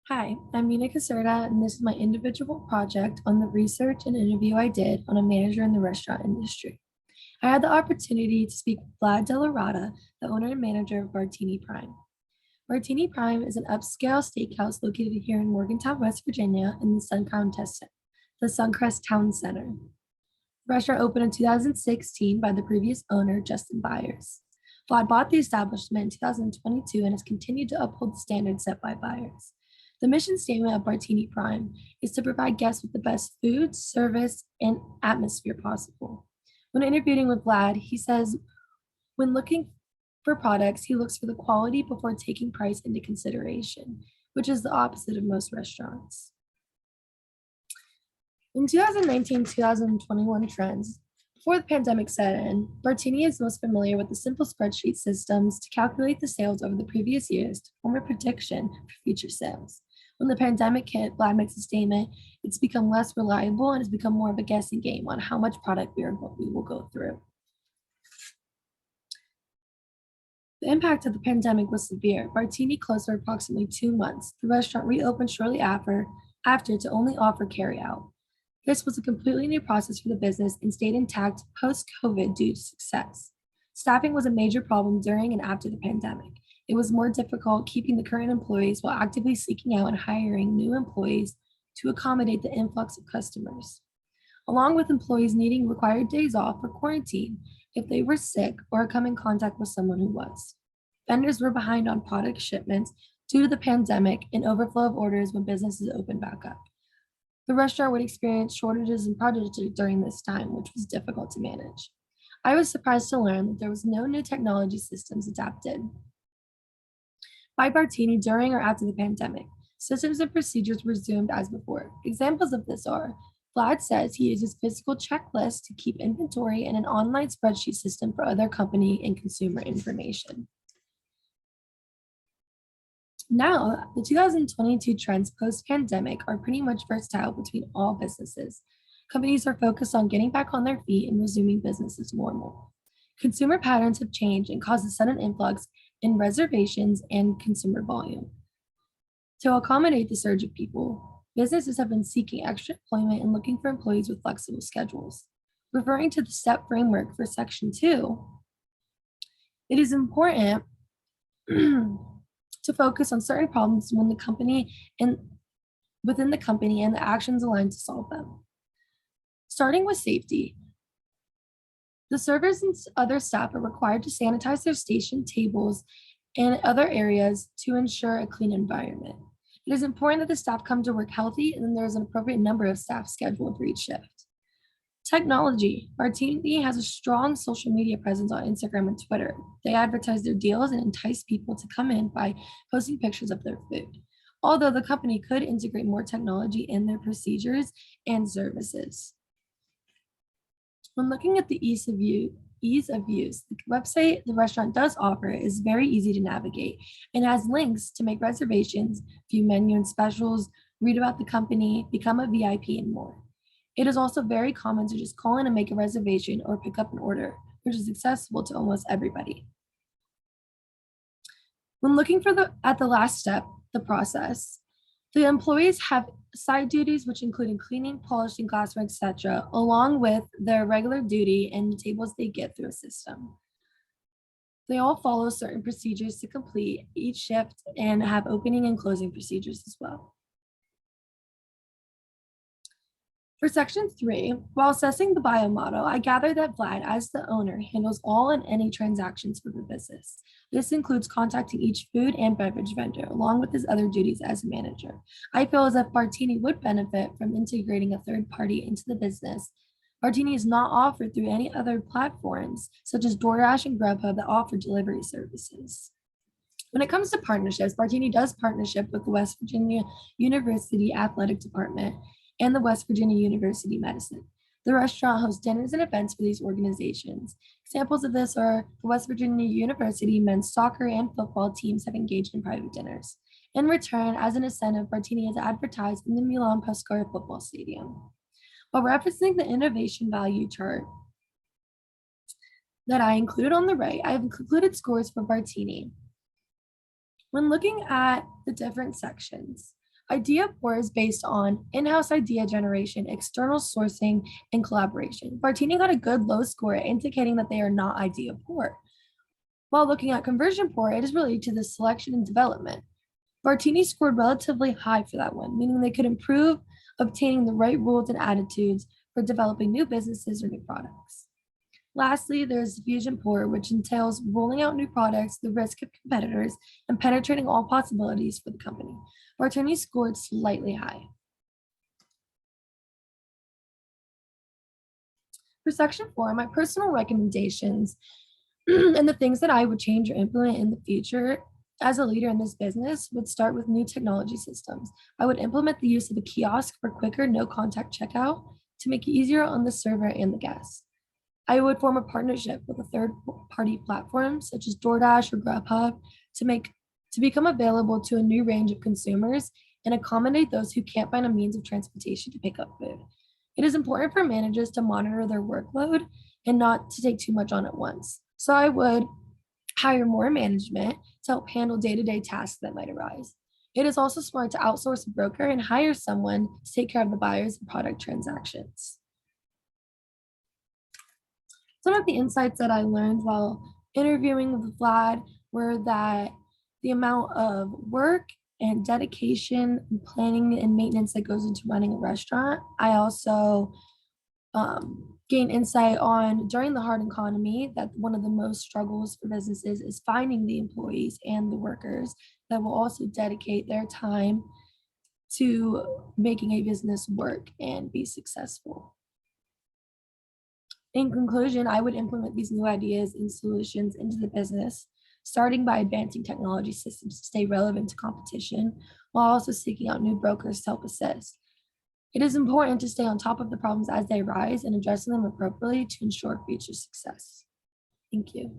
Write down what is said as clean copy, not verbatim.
Hi, I'm Mina Caserta, and this is my individual project on the research and interview I did on a manager in the restaurant industry. I had the opportunity to speak with Vlad Delarada, the owner and manager of Bartini Prime. Bartini Prime is an upscale steakhouse located here in Morgantown, West Virginia, in the Suncrest Town Center. The restaurant opened in 2016 by the previous owner, Justin Byers. Vlad bought the establishment in 2022 and has continued to uphold the standards set by Byers. The mission statement of Bartini Prime is to provide guests with the best food, service, and atmosphere possible. When interviewing with Vlad, he says when looking for products, he looks for the quality before taking price into consideration, which is the opposite of most restaurants. In 2019-2021 trends, before the pandemic set in, Bartini is most familiar with the simple spreadsheet systems to calculate the sales over the previous years to form a prediction for future sales. When the pandemic hit, Vlad makes a statement, it's become less reliable and has become more of a guessing game on how much product we will go through. The impact of the pandemic was severe. Bartini closed for approximately 2 months. The restaurant reopened shortly after to only offer carryout. This was a completely new process for the business and stayed intact post-COVID due to success. Staffing was a major problem during and after the pandemic. It was more difficult keeping the current employees while actively seeking out and hiring new employees to accommodate the influx of customers. Along with employees needing required days off for quarantine if they were sick or come in contact with someone who was. Vendors were behind on product shipments due to the pandemic and overflow of orders when businesses opened back up. The restaurant would experience shortages in produce during this time, which was difficult to manage. I was surprised to learn that there was no new technology systems adapted by Bartini during or after the pandemic. Systems and procedures resumed as before. Examples of this are Vlad says he uses physical checklists to keep inventory and an online spreadsheet system for other company and consumer information. Now, the 2022 trends post-pandemic are pretty much versatile between all businesses. Companies are focused on getting back on their feet and resuming business as normal. Consumer patterns have changed and caused a sudden influx in reservations and consumer volume. To accommodate the surge of people, businesses have been seeking extra employment and looking for employees with flexible schedules. Referring to the STEP framework for Section 2, it is important to focus on certain problems within the company and the actions aligned to solve them. Starting with safety, the servers and other staff are required to sanitize their station tables and other areas to ensure a clean environment. It is important that the staff come to work healthy and then there is an appropriate number of staff scheduled for each shift. Technology. Bartini has a strong social media presence on Instagram and Twitter. They advertise their deals and entice people to come in by posting pictures of their food. Although the company could integrate more technology in their procedures and services. When looking at the ease of use, the website the restaurant does offer is very easy to navigate and has links to make reservations, view menu and specials, read about the company, become a VIP, and more. It is also very common to just call in and make a reservation or pick up an order, which is accessible to almost everybody. When looking at the last step, the process, the employees have side duties, which include cleaning, polishing, glassware, etc., along with their regular duty and the tables they get through a system. They all follow certain procedures to complete each shift and have opening and closing procedures as well. For Section 3, while assessing the bio model, I gather that Vlad, as the owner, handles all and any transactions for the business. This includes contacting each food and beverage vendor, along with his other duties as a manager. I feel as if Bartini would benefit from integrating a third party into the business. Bartini is not offered through any other platforms, such as DoorDash and Grubhub, that offer delivery services. When it comes to partnerships, Bartini does partnership with the West Virginia University Athletic Department and the West Virginia University Medicine. The restaurant hosts dinners and events for these organizations. Examples of this are the West Virginia University men's soccer and football teams have engaged in private dinners. In return, as an incentive, Bartini has advertised in the Milan Pescara football stadium. While referencing the innovation value chart that I included on the right, I have included scores for Bartini. When looking at the different sections, Idea poor is based on in-house idea generation, external sourcing, and collaboration. Bartini got a good low score, indicating that they are not idea poor. While looking at conversion poor, it is related to the selection and development. Bartini scored relatively high for that one, meaning they could improve obtaining the right rules and attitudes for developing new businesses or new products. Lastly, there's diffusion poor, which entails rolling out new products, the risk of competitors, and penetrating all possibilities for the company. Bartini scored slightly high. For section 4, my personal recommendations and the things that I would change or implement in the future as a leader in this business would start with new technology systems. I would implement the use of a kiosk for quicker no contact checkout to make it easier on the server and the guests. I would form a partnership with a third party platform such as DoorDash or Grubhub to become available to a new range of consumers and accommodate those who can't find a means of transportation to pick up food. It is important for managers to monitor their workload and not to take too much on at once. So I would hire more management to help handle day-to-day tasks that might arise. It is also smart to outsource a broker and hire someone to take care of the buyers and product transactions. Some of the insights that I learned while interviewing with Vlad were that the amount of work and dedication and planning and maintenance that goes into running a restaurant. I also gain insight on during the hard economy that one of the most struggles for businesses is finding the employees and the workers that will also dedicate their time to making a business work and be successful. In conclusion, I would implement these new ideas and solutions into the business, starting by advancing technology systems to stay relevant to competition, while also seeking out new brokers to help assist. It is important to stay on top of the problems as they arise and addressing them appropriately to ensure future success. Thank you.